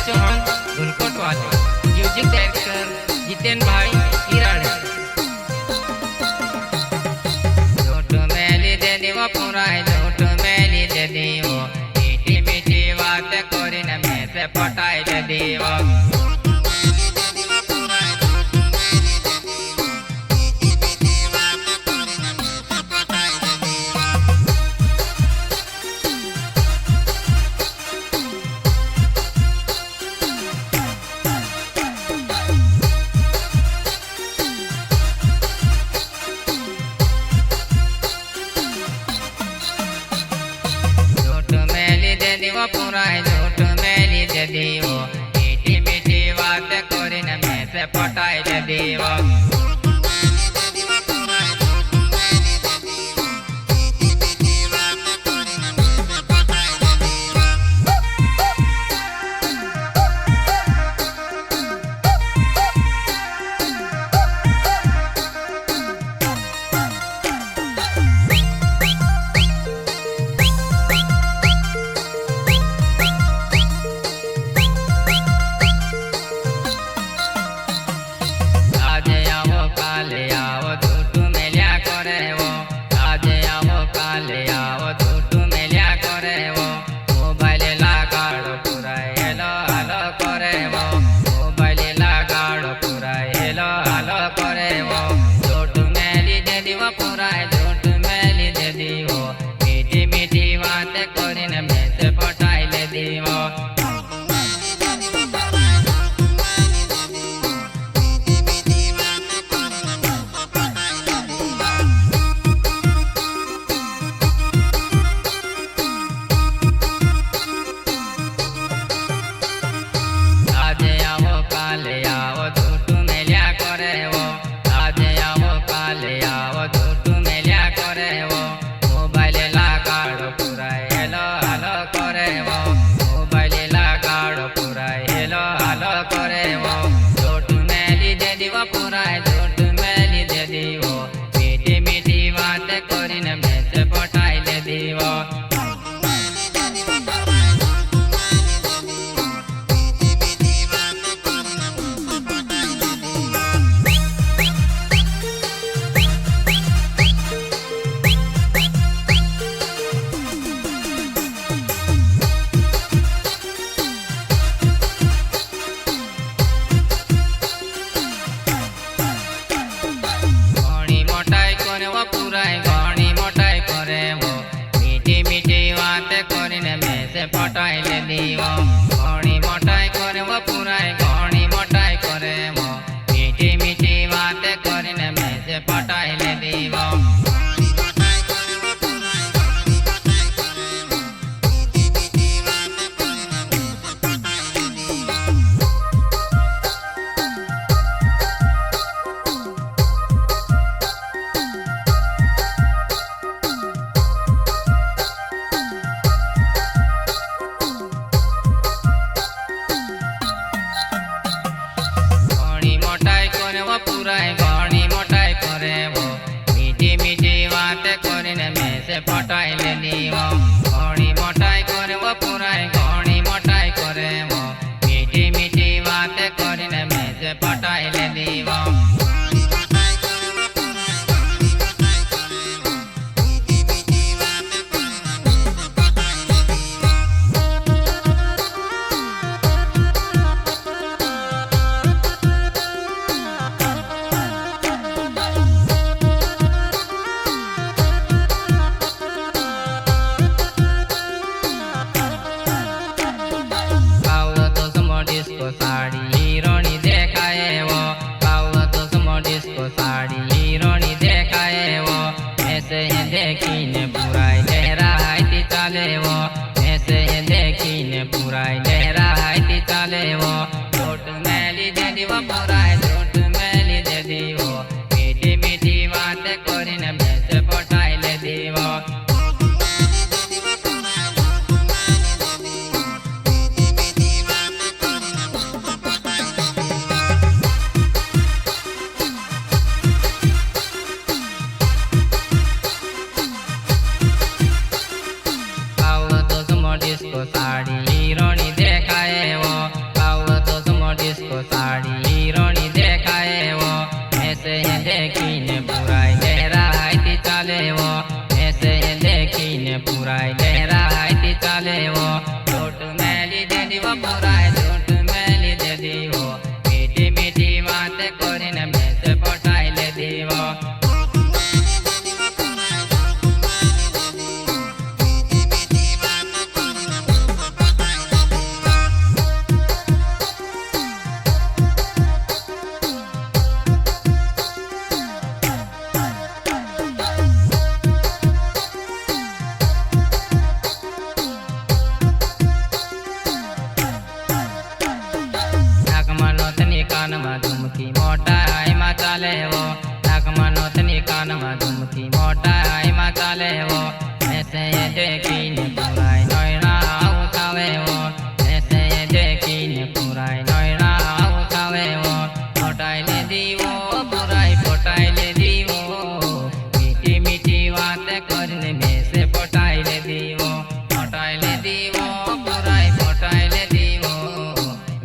चौहान धुलकोट वाले, music director Jiten भाई ईरानी। झूठ मेली दे दीवो पुराय झूठ मेली दे दीवो, मीठी मीठी बात करीने में से पटाई दे दीवो। पुराय झूठ मेली दे दीवो, मीठी मीठी बात करीने में से पटाई दे दीवो। पटाई ले दीवो, घणी मोटाई करे वो पुराय घणी मोटाई करे वो, मीठी मीठी बात करीने में से पटाई ले दीवो। पुराय घणी मोटाई करे वो, मीठी मीठी बात करीने में से पटाई ले दीवो, घणी मोटाई करे वो पुराय घणी मोटाई करे वो, मीठी मीठी बात करीने में से पटाई ले दीवो। साड़ी रोनी देखाए वो, कावलो तो समो डिस्को साड़ी रोनी देखाए वो, ऐसे ही देखीने पुराय लहरा हाइती चाले वो, ऐसे ही देखीने पुराय लहरा हाइती चाले वो। झूठ मेली दे दीवो पुराय झूठ मेली दे दीवो, मीठी मीठी बात करीने में से पटाई ले दीवो। કાનમાં ઝુમકી મોટાઈમાં ચાલે વો નાકમાં નોથની કાનમાં ઝુમકી મોટાઈમાં ચાલે વો ऐसे देखीने पुराय नयना उठावे वो ऐसे देखीने पुराय नयना उठावे वो पोटाई ले दीवो पुराय पोटाई ले दीवो मीठी मीठी बातें करने में से पोटाई ले दीवो पोटाई ले दीवो पुराय पोटाई ले दीवो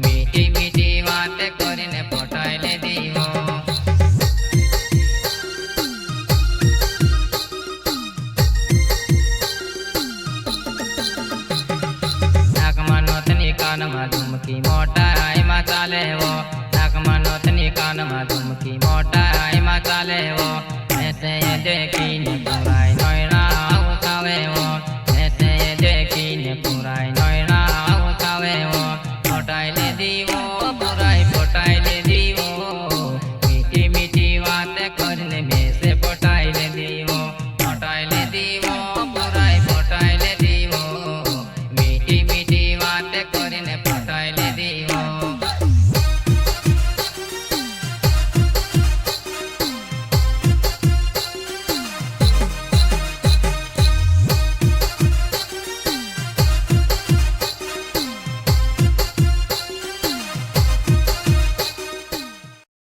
मीठी मीठी बातें करने पोटाई ले दीवो કાનમાં ઝુમકી મોટાઈમાં ચાલે વો નાકમાં નોથની કાનમાં ઝુમકી મોટાઈમાં ચાલે વો ऐसे देखीને પુરાય નયના ઉઠાવે વો ऐसे देखीને પુરાય નયના ઉઠાવે વો મોટાઈ લે દીવો